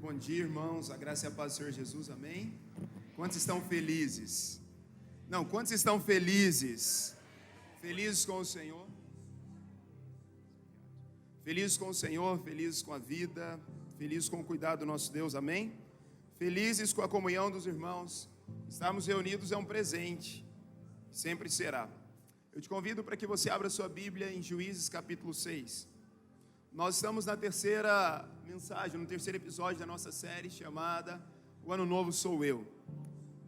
Bom dia, irmãos, a graça e a paz do Senhor Jesus, amém? Quantos estão felizes? Quantos estão felizes? Felizes com o Senhor? Felizes com o Senhor, felizes com a vida, felizes com o cuidado do nosso Deus, amém? Felizes com a comunhão dos irmãos. Estarmos reunidos é um presente, sempre será. Eu te convido para que você abra sua Bíblia em Juízes capítulo 6. Nós estamos na terceira mensagem, no terceiro episódio da nossa série chamada O Ano Novo Sou Eu.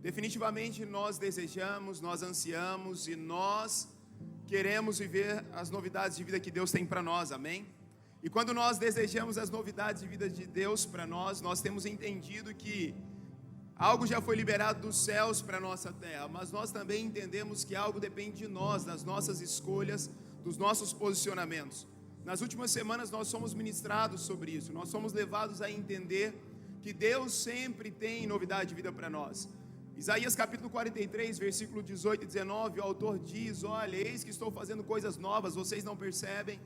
Definitivamente nós desejamos, nós ansiamos e nós queremos viver as novidades de vida que Deus tem para nós, amém? E quando nós desejamos as novidades de vida de Deus para nós temos entendido que algo já foi liberado dos céus para a nossa terra, mas nós também entendemos que algo depende de nós, das nossas escolhas, dos nossos posicionamentos. Nas últimas semanas nós somos ministrados sobre isso, nós somos levados a entender que Deus sempre tem novidade de vida para nós. Isaías capítulo 43, versículo 18 e 19, o autor diz: olha, eis que estou fazendo coisas novas, vocês não percebem?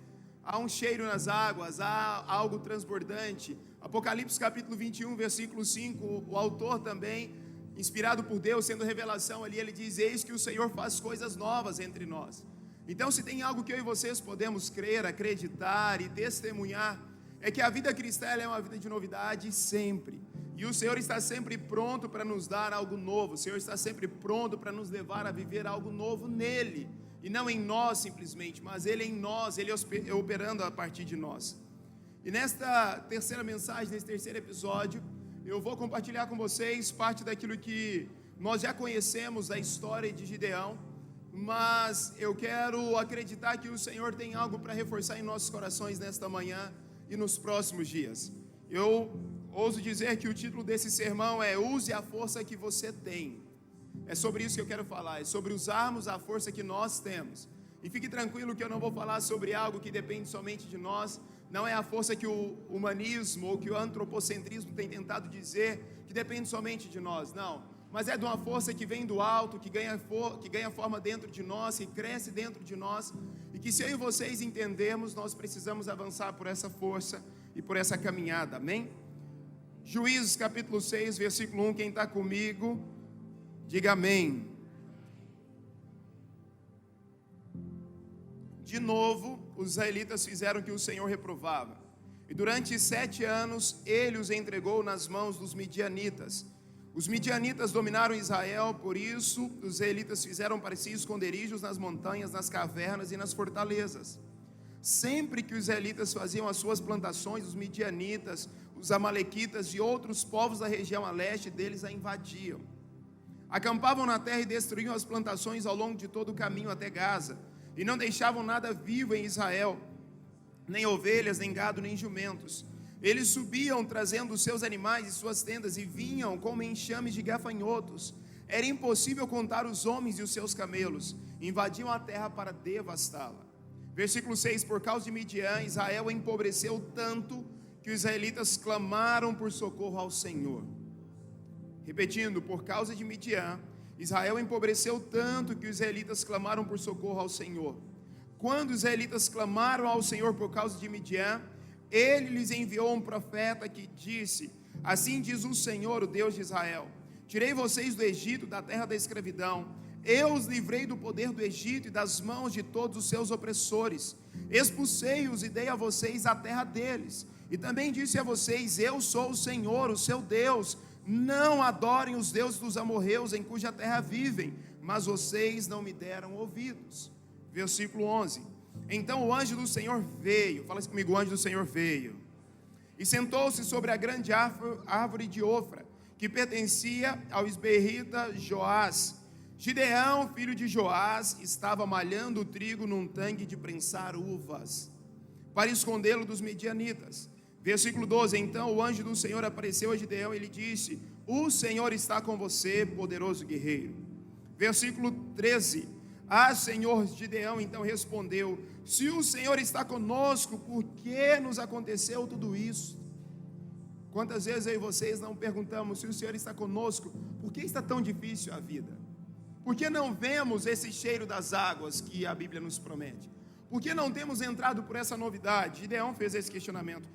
Há um cheiro nas águas, há algo transbordante. Apocalipse capítulo 21, versículo 5, o autor também, inspirado por Deus, sendo revelação ali, ele diz: eis que o Senhor faz coisas novas entre nós. Então, se tem algo que eu e vocês podemos crer, acreditar e testemunhar, é que a vida cristã é uma vida de novidade sempre. E o Senhor está sempre pronto para nos dar algo novo. O Senhor está sempre pronto para nos levar a viver algo novo nele. E não em nós simplesmente, mas Ele em nós, Ele operando a partir de nós. E nesta terceira mensagem, nesse terceiro episódio, eu vou compartilhar com vocês parte daquilo que nós já conhecemos da história de Gideão. Mas eu quero acreditar que o Senhor tem algo para reforçar em nossos corações nesta manhã e nos próximos dias. Eu ouso dizer que o título desse sermão é Use a Força que Você Tem. É sobre isso que eu quero falar, é sobre usarmos a força que nós temos. E fique tranquilo que eu não vou falar sobre algo que depende somente de nós. Não é a força que o humanismo ou que o antropocentrismo tem tentado dizer, que depende somente de nós, não. Mas é de uma força que vem do alto, que ganha forma dentro de nós, que cresce dentro de nós, e que se eu e vocês entendermos, nós precisamos avançar por essa força e por essa caminhada, amém? Juízes capítulo 6, versículo 1, quem está comigo, diga amém. De novo, os israelitas fizeram o que o Senhor reprovava, e durante 7 anos ele os entregou nas mãos dos midianitas. Os midianitas dominaram Israel, por isso os israelitas fizeram para si esconderijos nas montanhas, nas cavernas e nas fortalezas. Sempre que os israelitas faziam as suas plantações, os midianitas, os amalequitas e outros povos da região a leste deles a invadiam. Acampavam na terra e destruíam as plantações ao longo de todo o caminho até Gaza, e não deixavam nada vivo em Israel, nem ovelhas, nem gado, nem jumentos. Eles subiam trazendo os seus animais e suas tendas e vinham como enxames de gafanhotos. Era impossível contar os homens e os seus camelos. Invadiam a terra para devastá-la. Versículo 6, por causa de Midian, Israel empobreceu tanto que os israelitas clamaram por socorro ao Senhor. Repetindo, por causa de Midian, Israel empobreceu tanto que os israelitas clamaram por socorro ao Senhor. Quando os israelitas clamaram ao Senhor por causa de Midian, ele lhes enviou um profeta que disse: assim diz o Senhor, o Deus de Israel: tirei vocês do Egito, da terra da escravidão. Eu os livrei do poder do Egito e das mãos de todos os seus opressores. Expulsei-os e dei a vocês a terra deles. E também disse a vocês: eu sou o Senhor, o seu Deus. Não adorem os deuses dos amorreus em cuja terra vivem. Mas vocês não me deram ouvidos. Versículo 11. Então o anjo do Senhor veio, fala assim comigo, o anjo do Senhor veio, e sentou-se sobre a grande árvore de Ofra, que pertencia ao esberrita Joás. Gideão, filho de Joás, estava malhando o trigo num tanque de prensar uvas, para escondê-lo dos midianitas. Versículo 12, então o anjo do Senhor apareceu a Gideão e lhe disse: o Senhor está com você, poderoso guerreiro. Versículo 13, Senhor, Gideão então respondeu: se o Senhor está conosco, por que nos aconteceu tudo isso? Quantas vezes eu e vocês não perguntamos: se o Senhor está conosco, por que está tão difícil a vida? Por que não vemos esse cheiro das águas que a Bíblia nos promete? Por que não temos entrado por essa novidade? Gideão fez esse questionamento.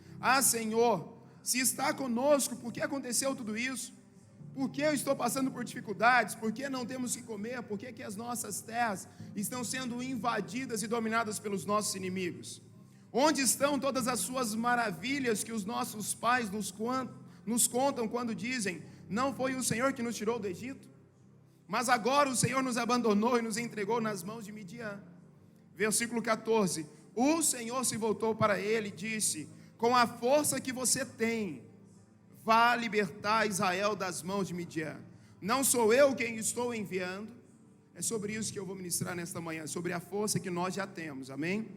Senhor, Se está conosco, por que aconteceu tudo isso? Por que eu estou passando por dificuldades? Por que não temos que comer? Por que as nossas terras estão sendo invadidas e dominadas pelos nossos inimigos? Onde estão todas as suas maravilhas que os nossos pais nos contam quando dizem: não foi o Senhor que nos tirou do Egito? Mas agora o Senhor nos abandonou e nos entregou nas mãos de Midian. Versículo 14: o Senhor se voltou para ele e disse: com a força que você tem, vá libertar Israel das mãos de Midian. Não sou eu quem estou enviando. É sobre isso que eu vou ministrar nesta manhã, sobre a força que nós já temos, amém?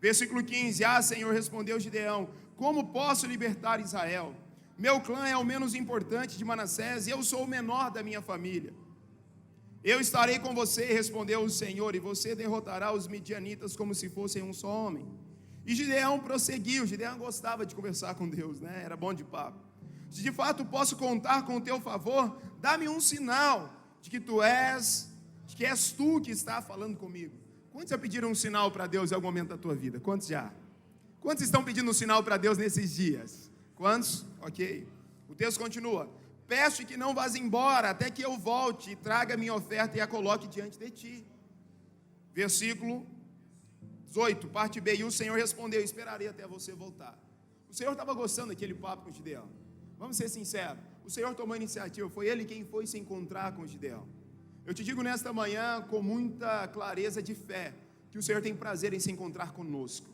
Versículo 15: Senhor, respondeu Gideão, como posso libertar Israel? Meu clã é o menos importante de Manassés e eu sou o menor da minha família. Eu estarei com você, respondeu o Senhor, e você derrotará os midianitas como se fossem um só homem. E Gideão prosseguiu. Gideão gostava de conversar com Deus, né? Era bom de papo. Se de fato posso contar com o teu favor, dá-me um sinal de que és tu que está falando comigo. Quantos já pediram um sinal para Deus em algum momento da tua vida? Quantos já? Quantos estão pedindo um sinal para Deus nesses dias? Quantos? Ok. O texto continua: peço que não vás embora até que eu volte e traga minha oferta e a coloque diante de ti. Versículo 18, parte B. E o Senhor respondeu: esperarei até você voltar. O Senhor estava gostando daquele papo com Gideão. Vamos ser sinceros, o Senhor tomou a iniciativa, foi Ele quem foi se encontrar com Gideão. Eu te digo nesta manhã com muita clareza de fé, que o Senhor tem prazer em se encontrar conosco.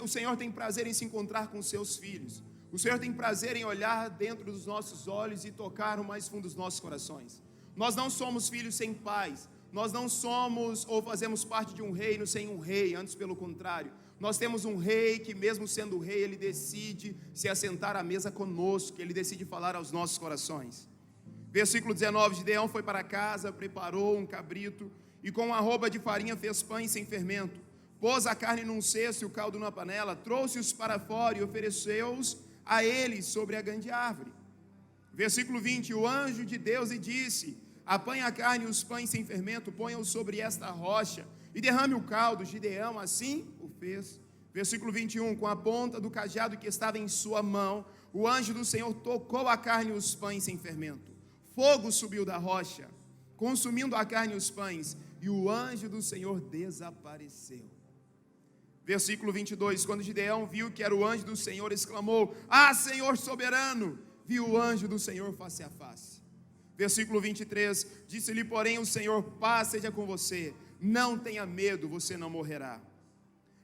O Senhor tem prazer em se encontrar com seus filhos. O Senhor tem prazer em olhar dentro dos nossos olhos e tocar no mais fundo dos nossos corações. Nós não somos filhos sem pais. Nós não somos ou fazemos parte de um reino sem um rei, antes pelo contrário. Nós temos um rei que, mesmo sendo rei, ele decide se assentar à mesa conosco, ele decide falar aos nossos corações. Versículo 19: Gideão foi para casa, preparou um cabrito e com uma arroba de farinha fez pães sem fermento. Pôs a carne num cesto e o caldo numa panela, trouxe-os para fora e ofereceu-os a eles sobre a grande árvore. Versículo 20: o anjo de Deus lhe disse: apanhe a carne e os pães sem fermento, ponha-os sobre esta rocha e derrame o caldo. Gideão assim o fez. Versículo 21, com a ponta do cajado que estava em sua mão, o anjo do Senhor tocou a carne e os pães sem fermento. Fogo subiu da rocha, consumindo a carne e os pães, e o anjo do Senhor desapareceu. Versículo 22, quando Gideão viu que era o anjo do Senhor, exclamou: Senhor soberano! Viu o anjo do Senhor face a face. Versículo 23, disse-lhe porém o Senhor: paz seja com você, não tenha medo, você não morrerá.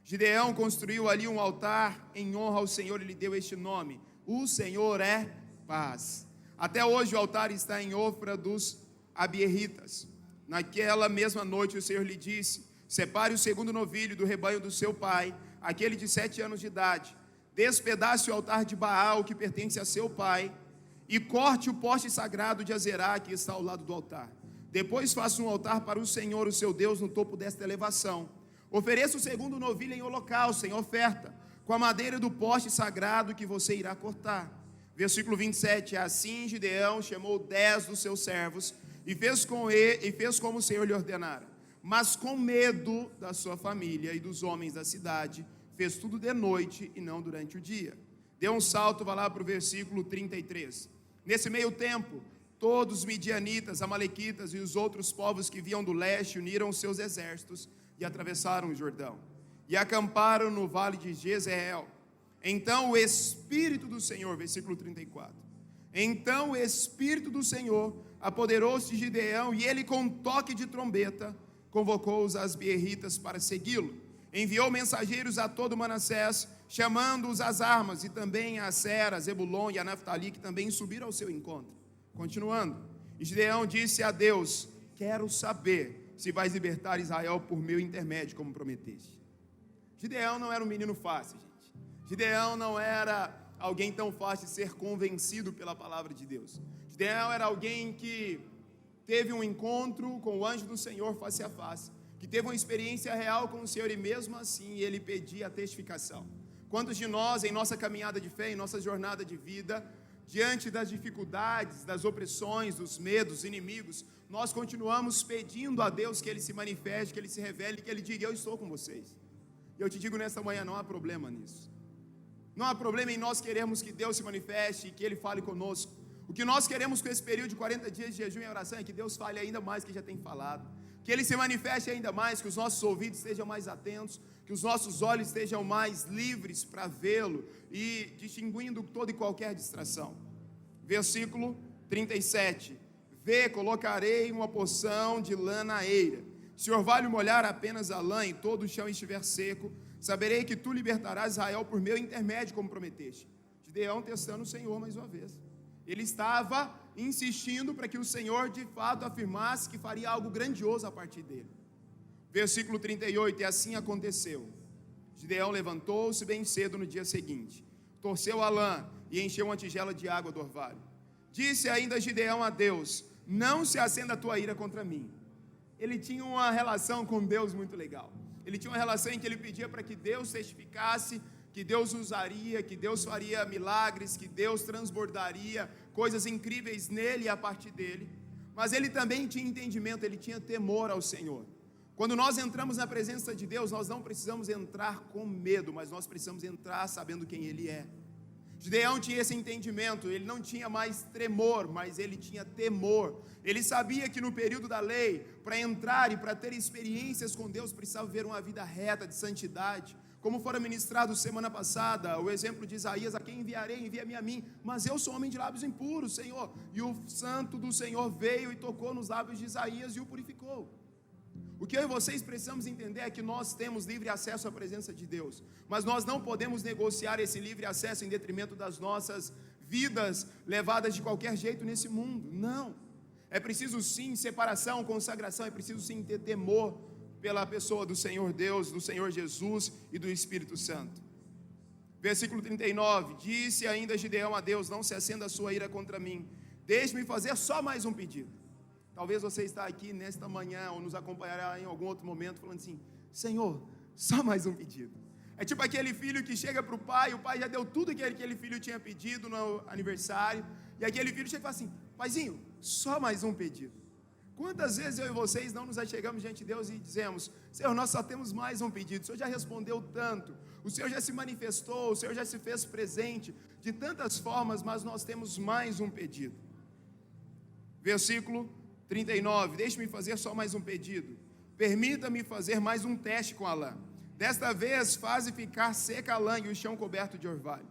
Gideão construiu ali um altar em honra ao Senhor e lhe deu este nome: o Senhor é paz. Até hoje o altar está em Ofra dos Abierritas. Naquela mesma noite o Senhor lhe disse: separe o segundo novilho do rebanho do seu pai, aquele de 7 anos de idade. Despedace o altar de Baal que pertence a seu pai e corte o poste sagrado de Azerá que está ao lado do altar. Depois faça um altar para o Senhor, o seu Deus, no topo desta elevação. Ofereça o segundo novilho em holocausto, em oferta, com a madeira do poste sagrado que você irá cortar. Versículo 27, assim Gideão chamou 10 dos seus servos e fez como o Senhor lhe ordenara. Mas com medo da sua família e dos homens da cidade, fez tudo de noite e não durante o dia. Deu um salto, vai lá para o versículo 33. Nesse meio tempo, todos os midianitas, amalequitas e os outros povos que vinham do leste uniram seus exércitos e atravessaram o Jordão e acamparam no vale de Jezreel. Então o Espírito do Senhor, versículo 34, então o Espírito do Senhor apoderou-se de Gideão e ele com toque de trombeta convocou os asbierritas para segui-lo. Enviou mensageiros a todo Manassés, chamando-os às armas, e também a Aser, a Zebulon e a Naftali, que também subiram ao seu encontro. Continuando, e Gideão disse a Deus: quero saber se vais libertar Israel por meu intermédio, como prometeste. Gideão não era um menino fácil, gente. Gideão não era alguém tão fácil de ser convencido pela palavra de Deus. Gideão era alguém que teve um encontro com o anjo do Senhor face a face, que teve uma experiência real com o Senhor, e mesmo assim ele pedia a testificação. Quantos de nós, em nossa caminhada de fé, em nossa jornada de vida, diante das dificuldades, das opressões, dos medos, dos inimigos, nós continuamos pedindo a Deus que Ele se manifeste, que Ele se revele, que Ele diga: eu estou com vocês. E eu te digo nesta manhã, não há problema nisso. Não há problema em nós queremos que Deus se manifeste e que Ele fale conosco. O que nós queremos com esse período de 40 dias de jejum e oração é que Deus fale ainda mais que já tem falado, que Ele se manifeste ainda mais, que os nossos ouvidos estejam mais atentos, que os nossos olhos estejam mais livres para vê-lo e distinguindo toda e qualquer distração. Versículo 37: Vê, colocarei uma porção de lã na eira. Se o orvalho molhar apenas a lã e todo o chão estiver seco, saberei que tu libertarás Israel por meu intermédio, como prometeste. Gideão testando o Senhor mais uma vez. Ele estava insistindo para que o Senhor de fato afirmasse que faria algo grandioso a partir dele. Versículo 38: E assim aconteceu. Gideão levantou-se bem cedo no dia seguinte, torceu a lã e encheu uma tigela de água do orvalho. Disse ainda Gideão a Deus: Não se acenda a tua ira contra mim. Ele tinha uma relação com Deus muito legal. Ele tinha uma relação em que ele pedia para que Deus testificasse, que Deus usaria, que Deus faria milagres, que Deus transbordaria coisas incríveis nele e a partir dele. Mas ele também tinha entendimento, ele tinha temor ao Senhor. Quando nós entramos na presença de Deus, nós não precisamos entrar com medo, mas nós precisamos entrar sabendo quem Ele é. Gideão tinha esse entendimento, ele não tinha mais tremor, mas ele tinha temor. Ele sabia que no período da lei, para entrar e para ter experiências com Deus, precisava viver uma vida reta, de santidade. Como fora ministrado semana passada, o exemplo de Isaías: A quem enviarei? Envia-me a mim, mas eu sou homem de lábios impuros, Senhor. E o santo do Senhor veio e tocou nos lábios de Isaías e o purificou. O que eu e vocês precisamos entender é que nós temos livre acesso à presença de Deus, mas nós não podemos negociar esse livre acesso em detrimento das nossas vidas levadas de qualquer jeito nesse mundo. Não, é preciso sim separação, consagração, é preciso sim ter temor pela pessoa do Senhor Deus, do Senhor Jesus e do Espírito Santo. Versículo 39: Disse ainda Gideão a Deus: Não se acenda a sua ira contra mim, deixe-me fazer só mais um pedido. Talvez você está aqui nesta manhã ou nos acompanhará em algum outro momento falando assim: Senhor, só mais um pedido. É tipo aquele filho que chega para o pai já deu tudo que aquele filho tinha pedido no aniversário, e aquele filho chega e fala assim: Paizinho, só mais um pedido. Quantas vezes eu e vocês não nos achegamos diante de Deus e dizemos: Senhor, nós só temos mais um pedido, o Senhor já respondeu tanto, o Senhor já se manifestou, o Senhor já se fez presente de tantas formas, mas nós temos mais um pedido. Versículo 39: Deixe-me fazer só mais um pedido. Permita-me fazer mais um teste com a lã. Desta vez, faze ficar seca a lã e o chão coberto de orvalho.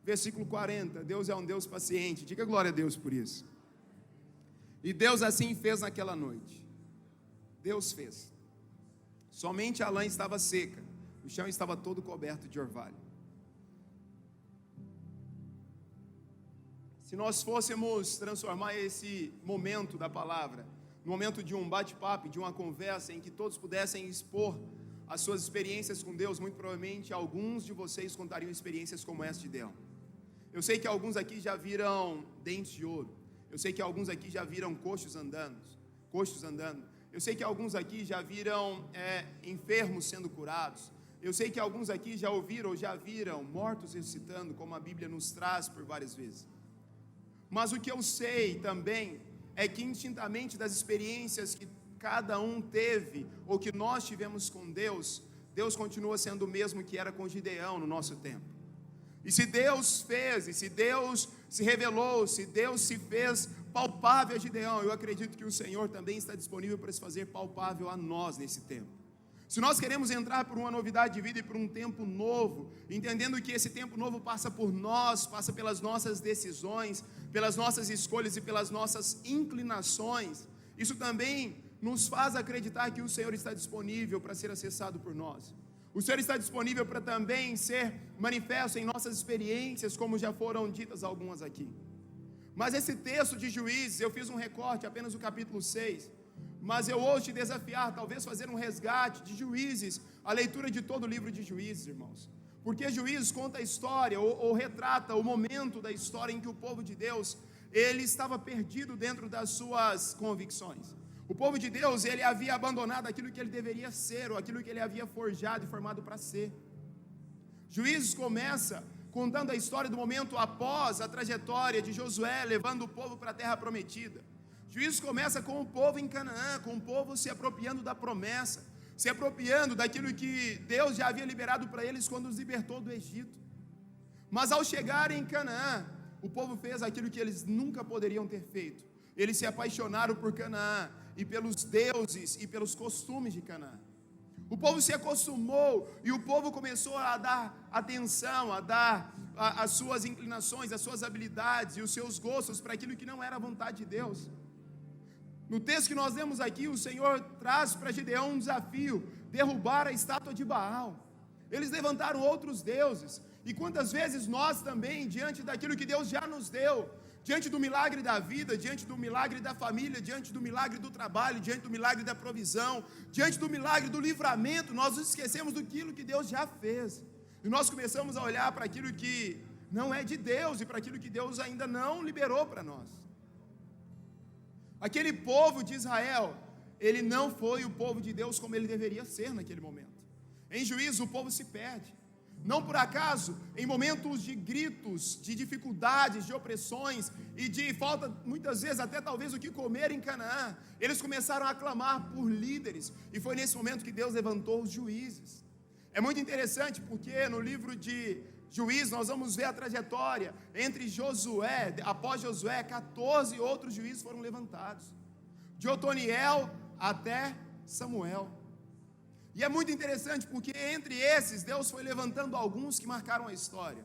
Versículo 40: Deus é um Deus paciente. Diga glória a Deus por isso. E Deus assim fez naquela noite. Deus fez. Somente a lã estava seca, o chão estava todo coberto de orvalho. Se nós fôssemos transformar esse momento da palavra no momento de um bate-papo, de uma conversa em que todos pudessem expor as suas experiências com Deus, muito provavelmente alguns de vocês contariam experiências como essa de Gideão. Eu sei que alguns aqui já viram dentes de ouro. Eu sei que alguns aqui já viram coxos andando. Eu sei que alguns aqui já viram enfermos sendo curados. Eu sei que alguns aqui já ouviram ou já viram mortos ressuscitando, como a Bíblia nos traz por várias vezes. Mas o que eu sei também é que indistintamente das experiências que cada um teve, ou que nós tivemos com Deus, Deus continua sendo o mesmo que era com Gideão no nosso tempo. E se Deus fez, e se Deus se revelou, se Deus se fez palpável a Gideão, eu acredito que o Senhor também está disponível para se fazer palpável a nós nesse tempo. Se nós queremos entrar por uma novidade de vida e por um tempo novo, entendendo que esse tempo novo passa por nós, passa pelas nossas decisões, pelas nossas escolhas e pelas nossas inclinações, isso também nos faz acreditar que o Senhor está disponível para ser acessado por nós. O Senhor está disponível para também ser manifesto em nossas experiências, como já foram ditas algumas aqui. Mas esse texto de Juízes, eu fiz um recorte, apenas o capítulo 6, mas eu hoje te desafiar, talvez fazer um resgate de Juízes, a leitura de todo o livro de Juízes, irmãos. Porque Juízes conta a história, ou retrata o momento da história em que o povo de Deus, ele estava perdido dentro das suas convicções. O povo de Deus, ele havia abandonado aquilo que ele deveria ser, ou aquilo que ele havia forjado e formado para ser. Juízes começa contando a história do momento após a trajetória de Josué, levando o povo para a terra prometida. Juízes começa com o povo em Canaã, com o povo se apropriando da promessa, se apropriando daquilo que Deus já havia liberado para eles quando os libertou do Egito. Mas ao chegar em Canaã, o povo fez aquilo que eles nunca poderiam ter feito. Eles se apaixonaram por Canaã e pelos deuses e pelos costumes de Canaã. O povo se acostumou e o povo começou a dar atenção, a dar as suas inclinações, as suas habilidades e os seus gostos para aquilo que não era a vontade de Deus. No texto que nós lemos aqui, o Senhor traz para Gideão um desafio: derrubar a estátua de Baal. Eles levantaram outros deuses. E quantas vezes nós também, diante daquilo que Deus já nos deu, diante do milagre da vida, diante do milagre da família, diante do milagre do trabalho, diante do milagre da provisão, diante do milagre do livramento, nós nos esquecemos daquilo que Deus já fez. E nós começamos a olhar para aquilo que não é de Deus e para aquilo que Deus ainda não liberou para nós. Aquele povo de Israel, ele não foi o povo de Deus como ele deveria ser naquele momento. Em Juízes o povo se perde. Não por acaso, em momentos de gritos, de dificuldades, de opressões e de falta, muitas vezes, até talvez o que comer em Canaã, eles começaram a clamar por líderes, e foi nesse momento que Deus levantou os juízes. É muito interessante porque no livro de Juízes nós vamos ver a trajetória entre Josué, após Josué, 14 outros juízes foram levantados, de Otoniel até Samuel. E é muito interessante porque entre esses, Deus foi levantando alguns que marcaram a história.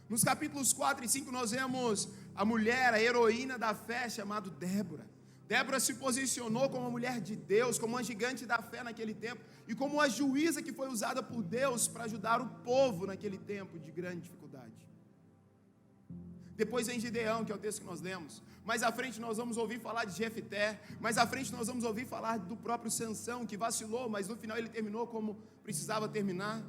Nos capítulos 4 e 5 nós vemos a mulher, a heroína da fé, chamada Débora. Débora se posicionou como uma mulher de Deus, como uma gigante da fé naquele tempo, e como uma juíza que foi usada por Deus para ajudar o povo naquele tempo de grande dificuldade. Depois vem Gideão, que é o texto que nós lemos. Mais à frente nós vamos ouvir falar de Jefté. Mais à frente nós vamos ouvir falar do próprio Sansão, que vacilou, mas no final ele terminou como precisava terminar.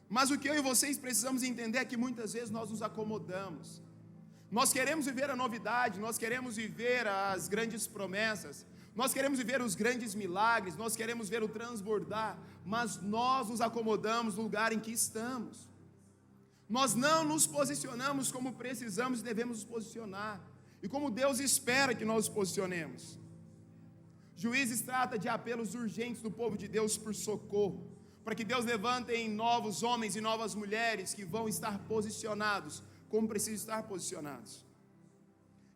Mas o que eu e vocês precisamos entender é que muitas vezes nós nos acomodamos. Nós queremos viver a novidade, nós queremos viver as grandes promessas, nós queremos viver os grandes milagres, nós queremos ver o transbordar, mas nós nos acomodamos no lugar em que estamos. Nós não nos posicionamos como precisamos e devemos nos posicionar, e como Deus espera que nós nos posicionemos. Juízes trata de apelos urgentes do povo de Deus por socorro, para que Deus levante em novos homens e novas mulheres que vão estar posicionados como precisam estar posicionados.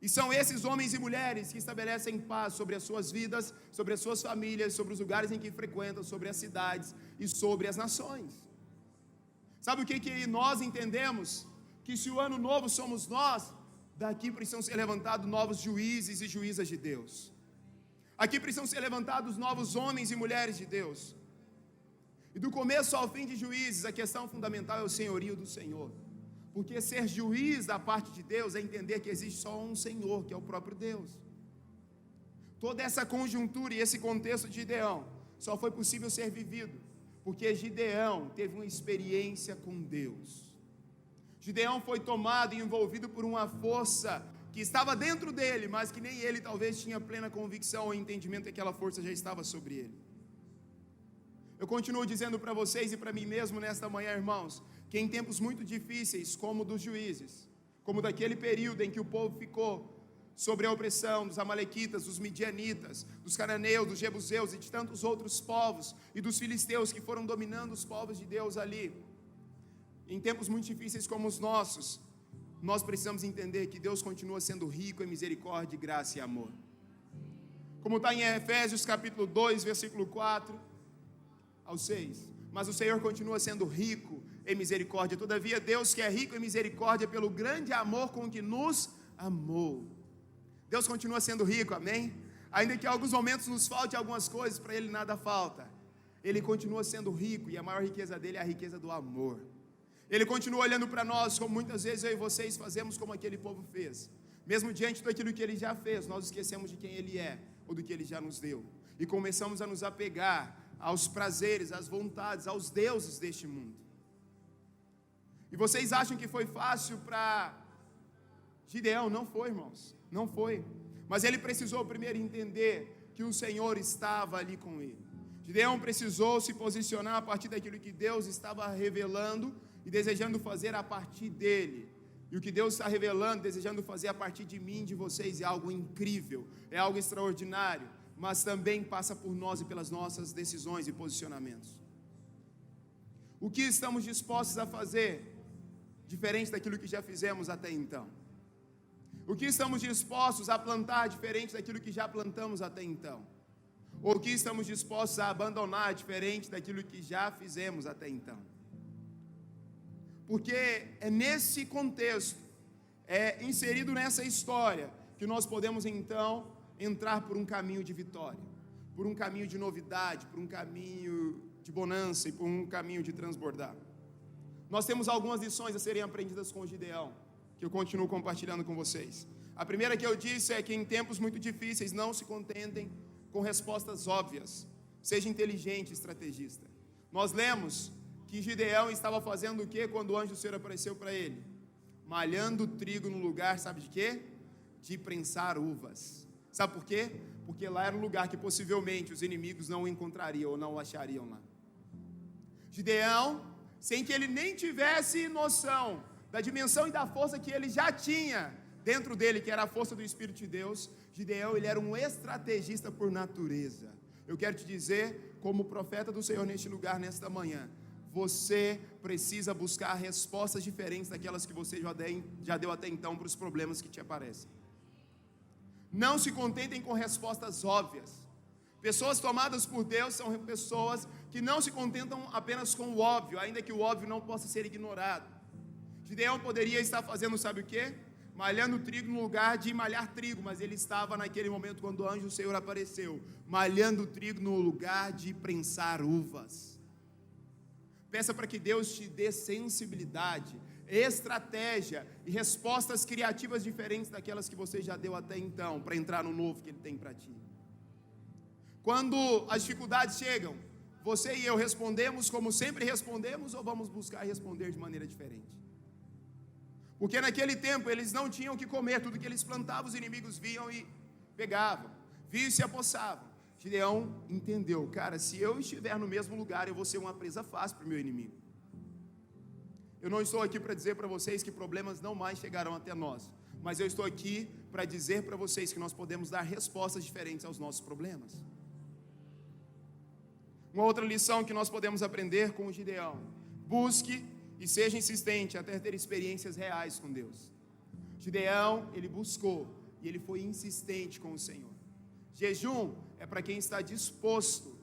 E são esses homens e mulheres que estabelecem paz sobre as suas vidas, sobre as suas famílias, sobre os lugares em que frequentam, sobre as cidades e sobre as nações. Sabe o que nós entendemos? Que se o ano novo somos nós, daqui precisam ser levantados novos juízes e juízas de Deus. Aqui precisam ser levantados novos homens e mulheres de Deus. E do começo ao fim de Juízes, a questão fundamental é o senhorio do Senhor. Porque ser juiz da parte de Deus é entender que existe só um Senhor, que é o próprio Deus. Toda essa conjuntura e esse contexto de Gideão só foi possível ser vivido porque Gideão teve uma experiência com Deus. Gideão foi tomado e envolvido por uma força que estava dentro dele, mas que nem ele talvez tinha plena convicção ou entendimento que aquela força já estava sobre ele. Eu continuo dizendo para vocês e para mim mesmo nesta manhã, irmãos, que em tempos muito difíceis, como dos juízes, como daquele período em que o povo ficou sobre a opressão dos amalequitas, dos midianitas, dos cananeus, dos jebuseus e de tantos outros povos, e dos filisteus que foram dominando os povos de Deus ali, em tempos muito difíceis como os nossos, nós precisamos entender que Deus continua sendo rico em misericórdia, graça e amor. Como está em Efésios capítulo 2, versículo 4 ao 6, mas o Senhor continua sendo rico em misericórdia. Todavia Deus, que é rico em misericórdia, pelo grande amor com que nos amou. Deus continua sendo rico, amém? Ainda que em alguns momentos nos falte algumas coisas, para Ele nada falta. Ele continua sendo rico, e a maior riqueza dele é a riqueza do amor. Ele continua olhando para nós, como muitas vezes eu e vocês fazemos, como aquele povo fez. Mesmo diante daquilo que Ele já fez, nós esquecemos de quem Ele é, ou do que Ele já nos deu, e começamos a nos apegar aos prazeres, às vontades, aos deuses deste mundo. E vocês acham que foi fácil para Gideão? Não foi, irmãos, não foi. Mas ele precisou primeiro entender que o Senhor estava ali com ele. Gideão precisou se posicionar a partir daquilo que Deus estava revelando e desejando fazer a partir dele. E o que Deus está revelando, desejando fazer a partir de mim, de vocês, é algo incrível, é algo extraordinário, mas também passa por nós e pelas nossas decisões e posicionamentos. O que estamos dispostos a fazer diferente daquilo que já fizemos até então? O que estamos dispostos a plantar diferente daquilo que já plantamos até então? Ou o que estamos dispostos a abandonar diferente daquilo que já fizemos até então? Porque é nesse contexto, inserido nessa história, que nós podemos então entrar por um caminho de vitória, por um caminho de novidade, por um caminho de bonança e por um caminho de transbordar. Nós temos algumas lições a serem aprendidas com Gideão, que eu continuo compartilhando com vocês. A primeira que eu disse é que em tempos muito difíceis não se contentem com respostas óbvias, seja inteligente e estrategista. Nós lemos que Gideão estava fazendo o que quando o anjo do Senhor apareceu para ele? Malhando trigo no lugar, sabe de quê? De prensar uvas. Sabe por quê? Porque lá era um lugar que possivelmente os inimigos não o encontrariam ou não o achariam lá. Gideão, sem que ele nem tivesse noção da dimensão e da força que ele já tinha dentro dele, que era a força do Espírito de Deus, Gideão, ele era um estrategista por natureza. Eu quero te dizer, como profeta do Senhor neste lugar, nesta manhã, você precisa buscar respostas diferentes daquelas que você já deu até então para os problemas que te aparecem. Não se contentem com respostas óbvias. Pessoas tomadas por Deus são pessoas que não se contentam apenas com o óbvio, ainda que o óbvio não possa ser ignorado. Gideão poderia estar fazendo, sabe o quê? Malhando trigo no lugar de malhar trigo, mas ele estava naquele momento, quando o anjo do Senhor apareceu, malhando trigo no lugar de prensar uvas. Peça para que Deus te dê sensibilidade, estratégia e respostas criativas diferentes daquelas que você já deu até então, para entrar no novo que Ele tem para ti. Quando as dificuldades chegam, você e eu respondemos como sempre respondemos, ou vamos buscar responder de maneira diferente? Porque naquele tempo eles não tinham o que comer, tudo que eles plantavam os inimigos viam e pegavam, viam e se apossavam. Gideão entendeu, cara, se eu estiver no mesmo lugar, eu vou ser uma presa fácil para o meu inimigo. Eu não estou aqui para dizer para vocês que problemas não mais chegarão até nós, mas eu estou aqui para dizer para vocês que nós podemos dar respostas diferentes aos nossos problemas. Uma outra lição que nós podemos aprender com o Gideão: busque e seja insistente até ter experiências reais com Deus. Gideão, ele buscou e ele foi insistente com o Senhor. Jejum é para quem está disposto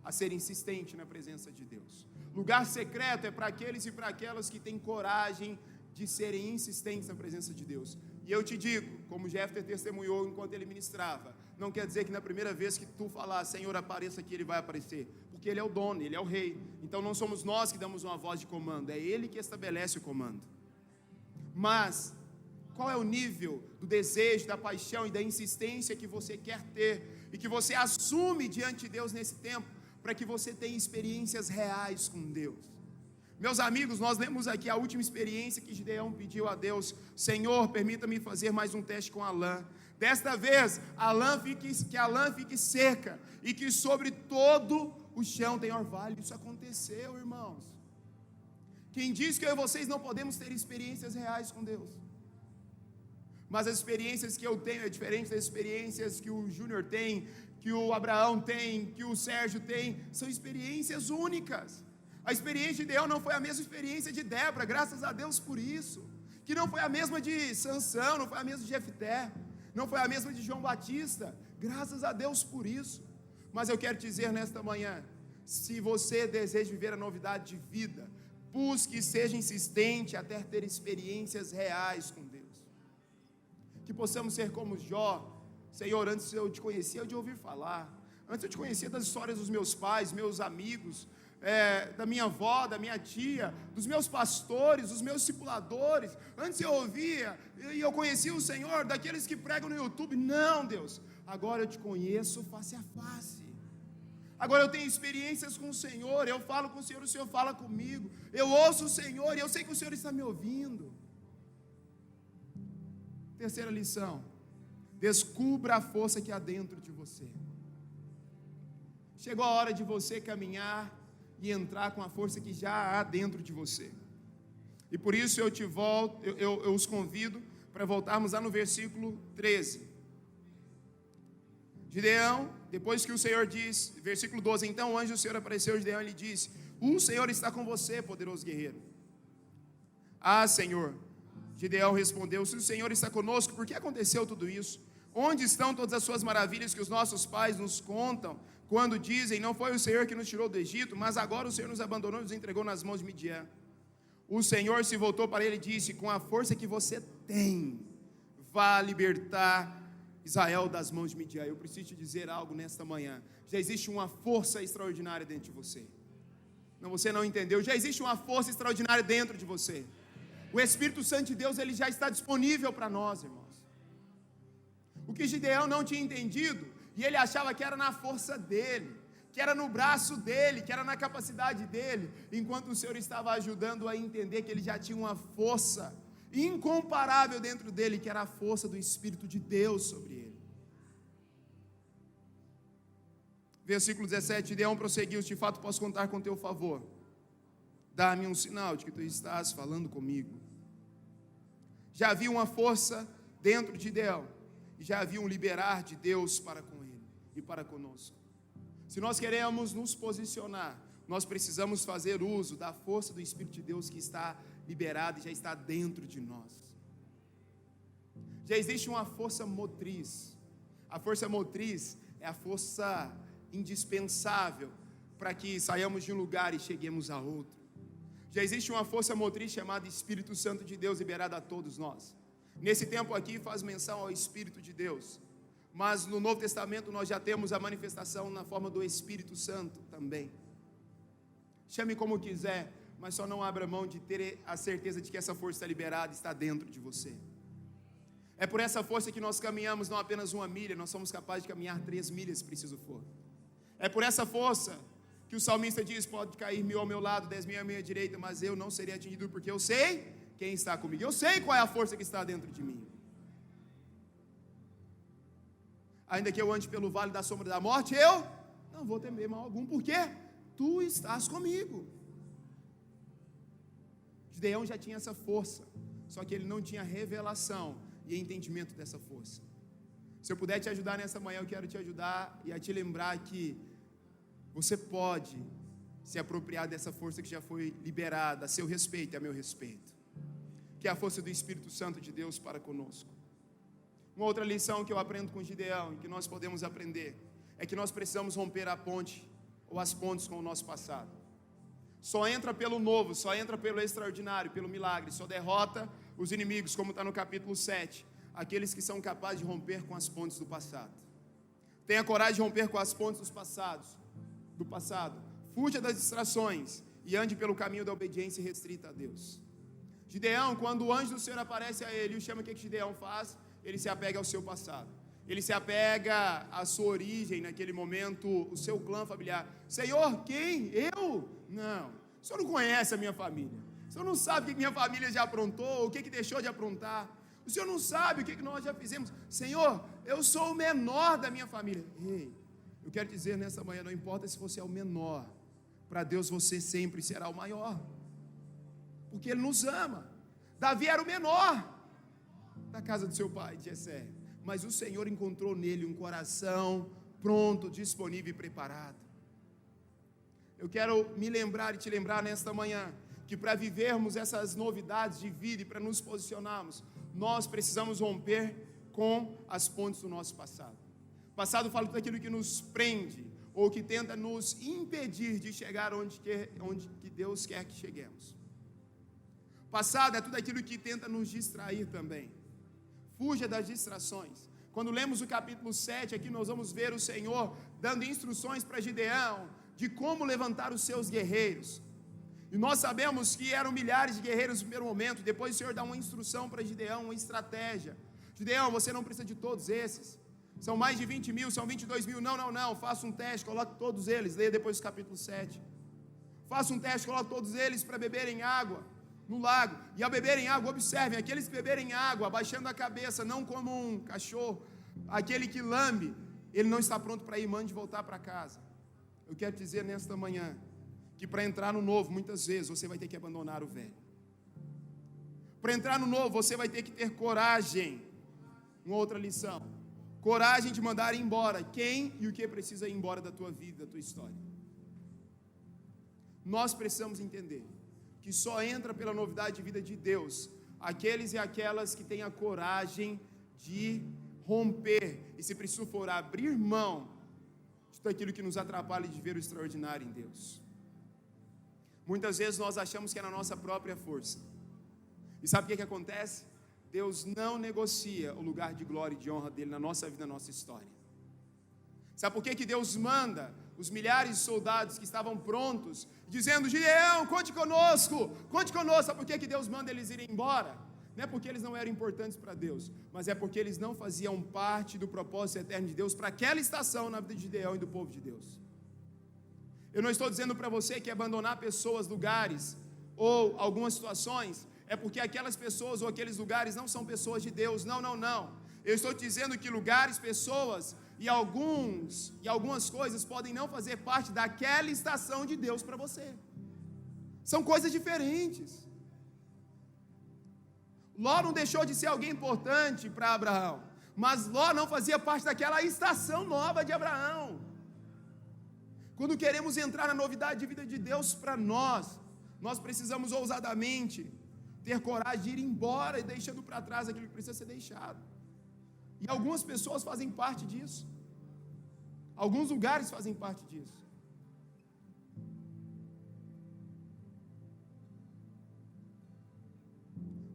a ser insistente na presença de Deus. Lugar secreto é para aqueles e para aquelas que têm coragem de serem insistentes na presença de Deus. E eu te digo, como Jefter testemunhou enquanto ele ministrava, não quer dizer que na primeira vez que tu falar, Senhor, apareça aqui, Ele vai aparecer, porque Ele é o dono, Ele é o rei. Então não somos nós que damos uma voz de comando, é Ele que estabelece o comando. Mas qual é o nível do desejo, da paixão e da insistência que você quer ter e que você assume diante de Deus nesse tempo, para que você tenha experiências reais com Deus? Meus amigos, nós lemos aqui a última experiência que Gideão pediu a Deus: Senhor, permita-me fazer mais um teste com a lã. Desta vez, que a lã fique seca e que sobre todo o chão tenha orvalho. Isso aconteceu, irmãos. Quem diz que eu e vocês não podemos ter experiências reais com Deus? Mas as experiências que eu tenho é diferente das experiências que o Júnior tem, que o Abraão tem, que o Sérgio tem. São experiências únicas. A experiência de Gideão não foi a mesma experiência de Débora, graças a Deus por isso. Que não foi a mesma de Sansão, não foi a mesma de Jefté, não foi a mesma de João Batista, graças a Deus por isso. Mas eu quero te dizer nesta manhã, se você deseja viver a novidade de vida, busque e seja insistente até ter experiências reais com Deus. Que possamos ser como Jó. Senhor, antes eu te conhecia de ouvir falar, antes eu te conhecia das histórias dos meus pais, meus amigos, da minha avó, da minha tia, dos meus pastores, dos meus discipuladores. Antes eu ouvia e eu conhecia o Senhor daqueles que pregam no YouTube. Não, Deus, agora eu te conheço face a face. Agora eu tenho experiências com o Senhor, eu falo com o Senhor fala comigo, eu ouço o Senhor e eu sei que o Senhor está me ouvindo. Terceira lição: descubra a força que há dentro de você. Chegou a hora de você caminhar e entrar com a força que já há dentro de você. E por isso eu os convido para voltarmos lá no versículo 13. Gideão, depois que o Senhor diz, versículo 12, então o anjo do Senhor apareceu a Gideão e lhe disse: o Senhor está com você, poderoso guerreiro. Ah, Senhor. Gideão respondeu: se o Senhor está conosco, por que aconteceu tudo isso? Onde estão todas as suas maravilhas que os nossos pais nos contam, quando dizem: não foi o Senhor que nos tirou do Egito, mas agora o Senhor nos abandonou e nos entregou nas mãos de Midian? O Senhor se voltou para ele e disse: com a força que você tem, vá libertar Israel das mãos de Midian. Eu preciso te dizer algo nesta manhã. Já existe uma força extraordinária dentro de você. Não, você não entendeu. Já existe uma força extraordinária dentro de você. O Espírito Santo de Deus, ele já está disponível para nós, irmãos. O que Gideão não tinha entendido, e ele achava que era na força dele, que era no braço dele, que era na capacidade dele, enquanto o Senhor estava ajudando a entender que ele já tinha uma força incomparável dentro dele, que era a força do Espírito de Deus sobre ele. Versículo 17, Gideão prosseguiu: de fato posso contar com teu favor, dá-me um sinal de que tu estás falando comigo. Já havia uma força dentro de Gideão, e já havia um liberar de Deus para com ele e para conosco. Se nós queremos nos posicionar, nós precisamos fazer uso da força do Espírito de Deus que está liberada e já está dentro de nós. Já existe uma força motriz. A força motriz é a força indispensável para que saiamos de um lugar e cheguemos a outro. Já existe uma força motriz chamada Espírito Santo de Deus, liberada a todos nós. Nesse tempo aqui faz menção ao Espírito de Deus, mas no Novo Testamento nós já temos a manifestação na forma do Espírito Santo também. Chame como quiser, mas só não abra mão de ter a certeza de que essa força liberada está dentro de você. É por essa força que nós caminhamos não apenas 1 milha, nós somos capazes de caminhar 3 milhas se preciso for. É por essa força que o salmista diz: pode cair 1000 ao meu lado, 10.000 à minha direita, mas eu não serei atingido, porque eu sei quem está comigo. Eu sei qual é a força que está dentro de mim. Ainda que eu ande pelo vale da sombra da morte, eu não vou temer mal algum, porque tu estás comigo. Gideão já tinha essa força, só que ele não tinha revelação e entendimento dessa força. Se eu puder te ajudar nessa manhã, eu quero te ajudar e a te lembrar que você pode se apropriar dessa força que já foi liberada a seu respeito e a meu respeito, que é a força do Espírito Santo de Deus para conosco. Uma outra lição que eu aprendo com Gideão e que nós podemos aprender é que nós precisamos romper a ponte ou as pontes com o nosso passado. Só entra pelo novo, só entra pelo extraordinário, pelo milagre, só derrota os inimigos, como está no capítulo 7, aqueles que são capazes de romper com as pontes do passado. Tenha coragem de romper com as pontes do passado. Fuja das distrações e ande pelo caminho da obediência restrita a Deus. Gideão, quando o anjo do Senhor aparece a ele e o chama, o que Gideão faz? Ele se apega ao seu passado. Ele se apega à sua origem, naquele momento, o seu clã familiar. Senhor, quem? Eu? Não. O Senhor não conhece a minha família. O Senhor não sabe o que minha família já aprontou, o que deixou de aprontar. O Senhor não sabe o que nós já fizemos. Senhor, eu sou o menor da minha família. Ei, eu quero dizer nessa manhã, não importa se você é o menor, para Deus você sempre será o maior, porque Ele nos ama. Davi era o menor da casa do seu pai, de Jessé, mas o Senhor encontrou nele um coração pronto, disponível e preparado. Eu quero me lembrar e te lembrar nesta manhã, que para vivermos essas novidades de vida e para nos posicionarmos, nós precisamos romper com as pontes do nosso passado. Passado fala tudo aquilo que nos prende, ou que tenta nos impedir de chegar onde que Deus quer que cheguemos. Passado é tudo aquilo que tenta nos distrair também. Fuja das distrações. Quando lemos o capítulo 7, aqui nós vamos ver o Senhor dando instruções para Gideão, de como levantar os seus guerreiros. E nós sabemos que eram milhares de guerreiros no primeiro momento. Depois o Senhor dá uma instrução para Gideão, uma estratégia. Gideão, você não precisa de todos esses. São mais de 20 mil, são 22 mil. Não, faça um teste, coloque todos eles. Leia depois o capítulo 7. Faça um teste, coloque todos eles para beberem água no lago. E ao beberem água, observem, aqueles que beberem água, abaixando a cabeça, não como um cachorro, aquele que lambe, ele não está pronto para ir, mande voltar para casa. Eu quero dizer nesta manhã, que para entrar no novo, muitas vezes, você vai ter que abandonar o velho. Para entrar no novo, você vai ter que ter coragem. Uma outra lição: coragem de mandar embora quem e o que precisa ir embora da tua vida, da tua história. Nós precisamos entender que só entra pela novidade de vida de Deus aqueles e aquelas que têm a coragem de romper e, se preciso for, abrir mão de tudo aquilo que nos atrapalha de ver o extraordinário em Deus. Muitas vezes nós achamos que é na nossa própria força. E sabe o que acontece? Deus não negocia o lugar de glória e de honra dele na nossa vida, na nossa história. Sabe por que Deus manda os milhares de soldados que estavam prontos, dizendo: Gideão, conte conosco. Sabe por que Deus manda eles irem embora? Não é porque eles não eram importantes para Deus, mas é porque eles não faziam parte do propósito eterno de Deus para aquela estação na vida de Gideão e do povo de Deus. Eu não estou dizendo para você que abandonar pessoas, lugares ou algumas situações é porque aquelas pessoas ou aqueles lugares não são pessoas de Deus. Não. Eu estou te dizendo que lugares, pessoas e algumas coisas podem não fazer parte daquela estação de Deus para você. São coisas diferentes. Ló não deixou de ser alguém importante para Abraão, mas Ló não fazia parte daquela estação nova de Abraão. Quando queremos entrar na novidade de vida de Deus para nós precisamos ousadamente ter coragem de ir embora e deixando para trás aquilo que precisa ser deixado. E algumas pessoas fazem parte disso. Alguns lugares fazem parte disso.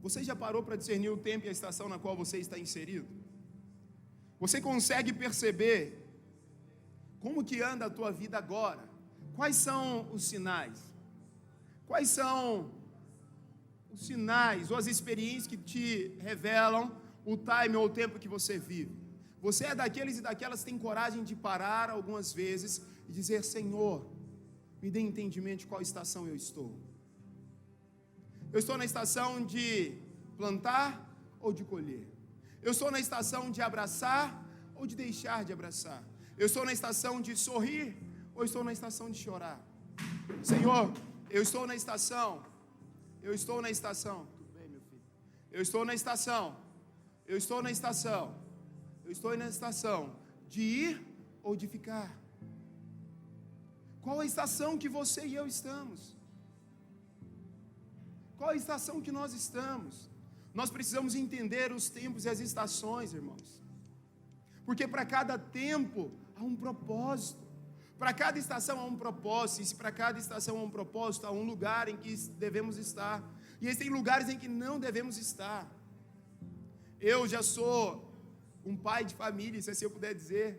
Você já parou para discernir o tempo e a estação na qual você está inserido? Você consegue perceber como que anda a tua vida agora? Quais são os sinais? Quais são os sinais ou as experiências que te revelam o time ou o tempo que você vive? Você é daqueles e daquelas que tem coragem de parar algumas vezes e dizer: Senhor, me dê entendimento de qual estação eu estou. Eu estou na estação de plantar ou de colher? Eu estou na estação de abraçar ou de deixar de abraçar? Eu estou na estação de sorrir ou estou na estação de chorar? Senhor, eu estou na estação. Tudo bem, meu filho? Eu estou na estação de ir ou de ficar? Qual a estação que você e eu estamos? Qual a estação que nós estamos? Nós precisamos entender os tempos e as estações, irmãos, porque para cada tempo há um propósito, para cada estação há um propósito, e se para cada estação há um propósito, há um lugar em que devemos estar, e existem lugares em que não devemos estar. Eu já sou um pai de família, se assim eu puder dizer.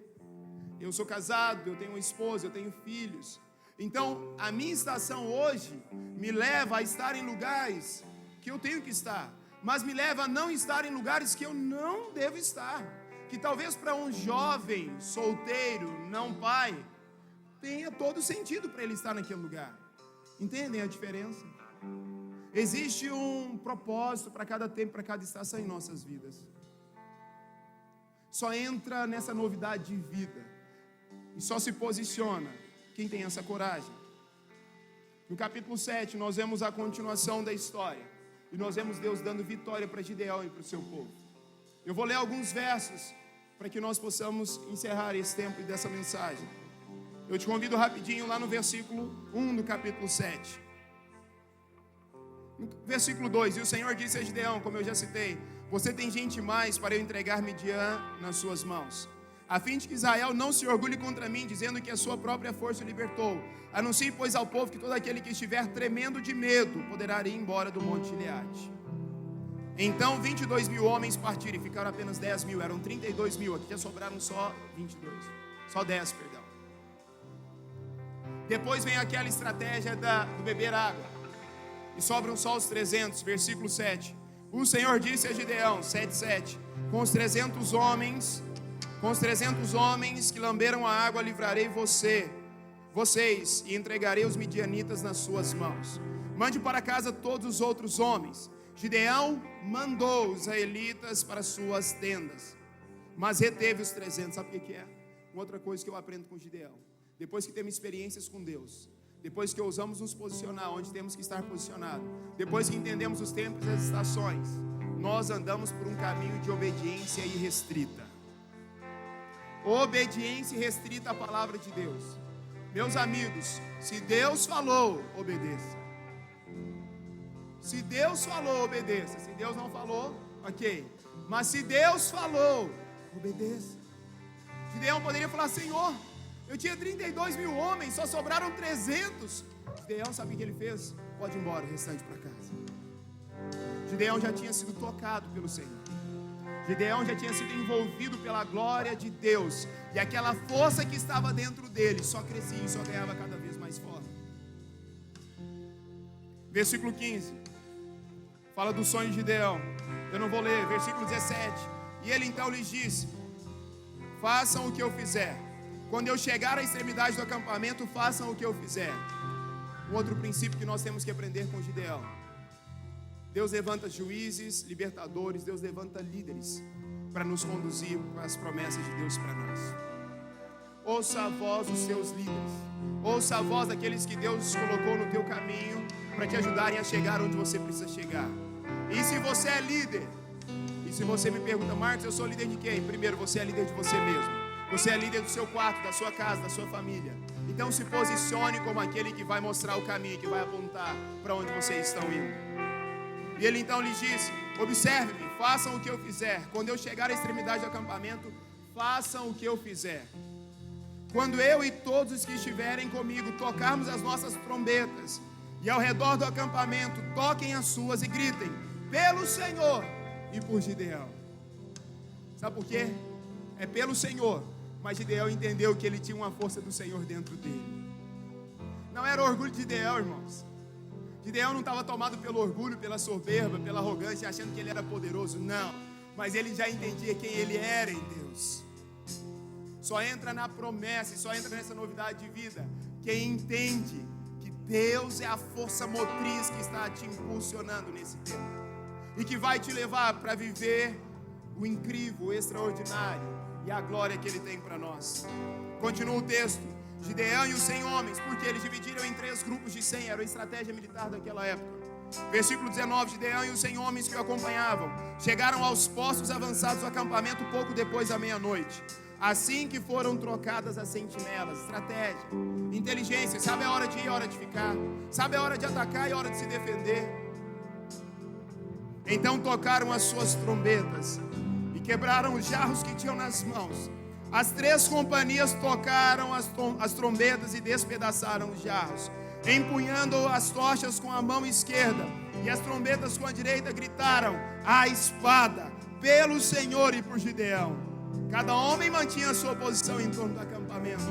Eu sou casado, eu tenho uma esposa, eu tenho filhos. Então, a minha estação hoje me leva a estar em lugares que eu tenho que estar, mas me leva a não estar em lugares que eu não devo estar. Que talvez para um jovem, solteiro, não pai, tenha todo sentido para ele estar naquele lugar. Entendem a diferença? Existe um propósito para cada tempo, para cada estação em nossas vidas. Só entra nessa novidade de vida e só se posiciona quem tem essa coragem. No capítulo 7 nós vemos a continuação da história, e nós vemos Deus dando vitória para Gideão e para o seu povo. Eu vou ler alguns versos para que nós possamos encerrar esse tempo dessa mensagem. Eu te convido rapidinho lá no versículo 1 do capítulo 7. No versículo 2: E o Senhor disse a Gideão, como eu já citei: Você tem gente mais para eu entregar Midian nas suas mãos, a fim de que Israel não se orgulhe contra mim, dizendo que a sua própria força o libertou. Anuncie, pois, ao povo que todo aquele que estiver tremendo de medo poderá ir embora do monte Gileade. Então 22.000 homens partiram, e ficaram apenas 10.000. Eram 32.000, aqui já sobraram só 22. Só 10, perdão. Depois vem aquela estratégia do beber água, e sobram só os 300, versículo 7. O Senhor disse a Gideão, 7:7: Com os 300 homens que lamberam a água, livrarei vocês, e entregarei os midianitas nas suas mãos. Mande para casa todos os outros homens. Gideão mandou os israelitas para suas tendas, mas reteve os 300. Sabe o que é? Uma outra coisa que eu aprendo com Gideão: depois que temos experiências com Deus, depois que ousamos nos posicionar onde temos que estar posicionados, depois que entendemos os tempos e as estações, nós andamos por um caminho de obediência irrestrita. Obediência irrestrita à palavra de Deus. Meus amigos, se Deus falou, obedeça. Se Deus falou, obedeça. Se Deus não falou, ok. Mas se Deus falou, obedeça. Gideão poderia falar: Senhor, eu tinha 32 mil homens, só sobraram 300. Gideão, sabe o que ele fez? Pode ir embora, o restante para casa. Gideão já tinha sido tocado pelo Senhor. Gideão já tinha sido envolvido pela glória de Deus. E aquela força que estava dentro dele só crescia e só ganhava cada vez mais forte. Versículo 15 fala do sonho de Gideão. Eu não vou ler. Versículo 17: E ele então lhes disse: façam o que eu fizer. Quando eu chegar à extremidade do acampamento, façam o que eu fizer. Um outro princípio que nós temos que aprender com Gideão: Deus levanta juízes, libertadores, Deus levanta líderes para nos conduzir para as promessas de Deus para nós. Ouça a voz dos seus líderes, ouça a voz daqueles que Deus colocou no teu caminho para te ajudarem a chegar onde você precisa chegar. E se você é líder, e se você me pergunta: Marcos, eu sou líder de quem? Primeiro, você é líder de você mesmo. Você é líder do seu quarto, da sua casa, da sua família. Então se posicione como aquele que vai mostrar o caminho, que vai apontar para onde vocês estão indo. E ele então lhes disse: observe-me, façam o que eu fizer. Quando eu chegar à extremidade do acampamento, façam o que eu fizer. Quando eu e todos os que estiverem comigo tocarmos as nossas trombetas, e ao redor do acampamento toquem as suas e gritem: pelo Senhor e por Gideão. Sabe por quê? É pelo Senhor. Mas Gideão entendeu que ele tinha uma força do Senhor dentro dele. Não era orgulho de Gideão, irmãos. Gideão não estava tomado pelo orgulho, pela soberba, pela arrogância, achando que ele era poderoso. Não, mas ele já entendia quem ele era em Deus. Só entra na promessa e só entra nessa novidade de vida quem entende que Deus é a força motriz que está te impulsionando nesse tempo e que vai te levar para viver o incrível, o extraordinário e a glória que Ele tem para nós. Continua o texto: Gideão e os 100 homens, porque eles dividiram em 3 grupos de 100, era a estratégia militar daquela época. Versículo 19: Gideão e os 100 homens que o acompanhavam chegaram aos postos avançados do acampamento pouco depois da meia-noite. Assim que foram trocadas as sentinelas. Estratégia, inteligência, sabe a hora de ir e a hora de ficar, sabe a hora de atacar e a hora de se defender. Então tocaram as suas trombetas e quebraram os jarros que tinham nas mãos. As 3 companhias tocaram as trombetas e despedaçaram os jarros, empunhando as tochas com a mão esquerda, e as trombetas com a direita gritaram: a espada, pelo Senhor e por Gideão. Cada homem mantinha a sua posição em torno do acampamento,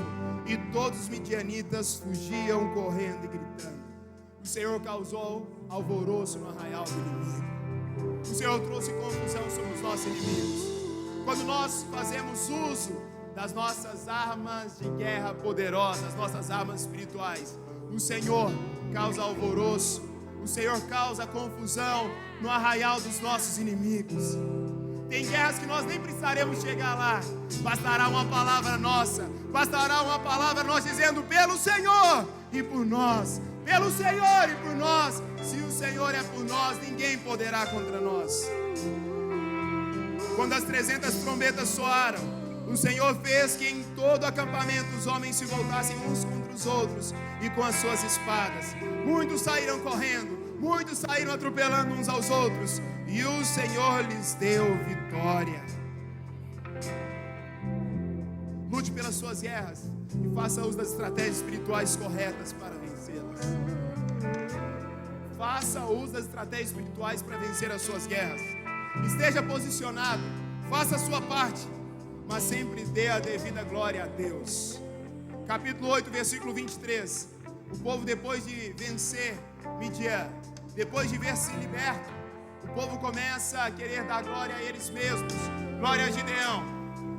e todos os midianitas fugiam correndo e gritando. O Senhor causou alvoroço no arraial do inimigo. O Senhor trouxe confusão sobre os nossos inimigos. Quando nós fazemos uso das nossas armas de guerra poderosas, nossas armas espirituais, o Senhor causa alvoroço, o Senhor causa confusão no arraial dos nossos inimigos. Tem guerras que nós nem precisaremos chegar lá, bastará uma palavra nossa, bastará uma palavra nossa dizendo: pelo Senhor e por nós, pelo Senhor e por nós. Se o Senhor é por nós, ninguém poderá contra nós. Quando as 300 trombetas soaram, o Senhor fez que em todo o acampamento os homens se voltassem uns contra os outros e com as suas espadas. Muitos saíram correndo, muitos saíram atropelando uns aos outros, e o Senhor lhes deu vitória. Lute pelas suas guerras e faça uso das estratégias espirituais corretas para vencê-las. Faça uso das estratégias espirituais para vencer as suas guerras. Esteja posicionado, faça a sua parte, mas sempre dê a devida glória a Deus. Capítulo 8, versículo 23. O povo, depois de vencer Midian, depois de ver-se liberto, o povo começa a querer dar glória a eles mesmos. Glória a Gideão.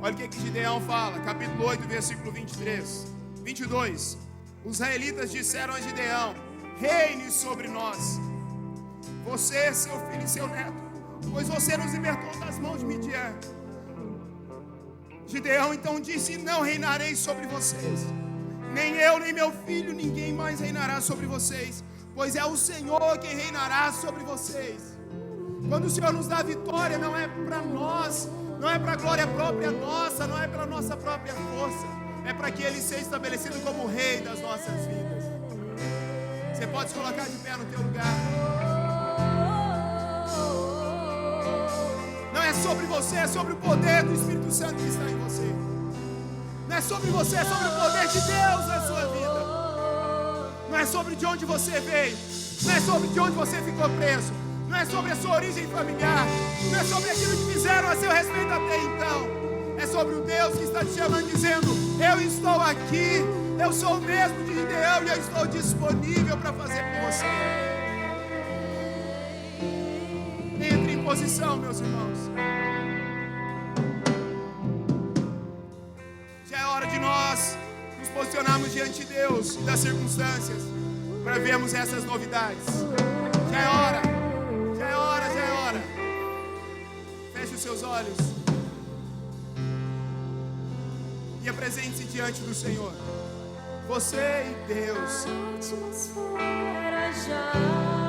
Olha o que Gideão fala, capítulo 8, versículo 22. Os israelitas disseram a Gideão: reine sobre nós, você, seu filho e seu neto, pois você nos libertou das mãos de Midian. Gideão então disse: não reinarei sobre vocês, nem eu, nem meu filho, ninguém mais reinará sobre vocês, pois é o Senhor quem reinará sobre vocês. Quando o Senhor nos dá vitória, não é para nós, não é para a glória própria nossa, não é para a nossa própria força, é para que Ele seja estabelecido como Rei das nossas vidas. Você pode se colocar de pé no teu lugar. é sobre você, é sobre o poder do Espírito Santo que está em você. Não é sobre você, é sobre o poder de Deus na sua vida. Não é sobre de onde você veio, não é sobre de onde você ficou preso, não é sobre a sua origem familiar, não é sobre aquilo que fizeram a seu respeito até então. É sobre o Deus que está te chamando, dizendo: eu estou aqui, eu sou o mesmo de Gideão e eu estou disponível para fazer por você. Entre em posição, meus irmãos. Já é hora de nós nos posicionarmos diante de Deus e das circunstâncias para vermos essas novidades. Já é hora, já é hora, já é hora. Feche os seus olhos e apresente-se diante do Senhor. Você e Deus. A atmosfera já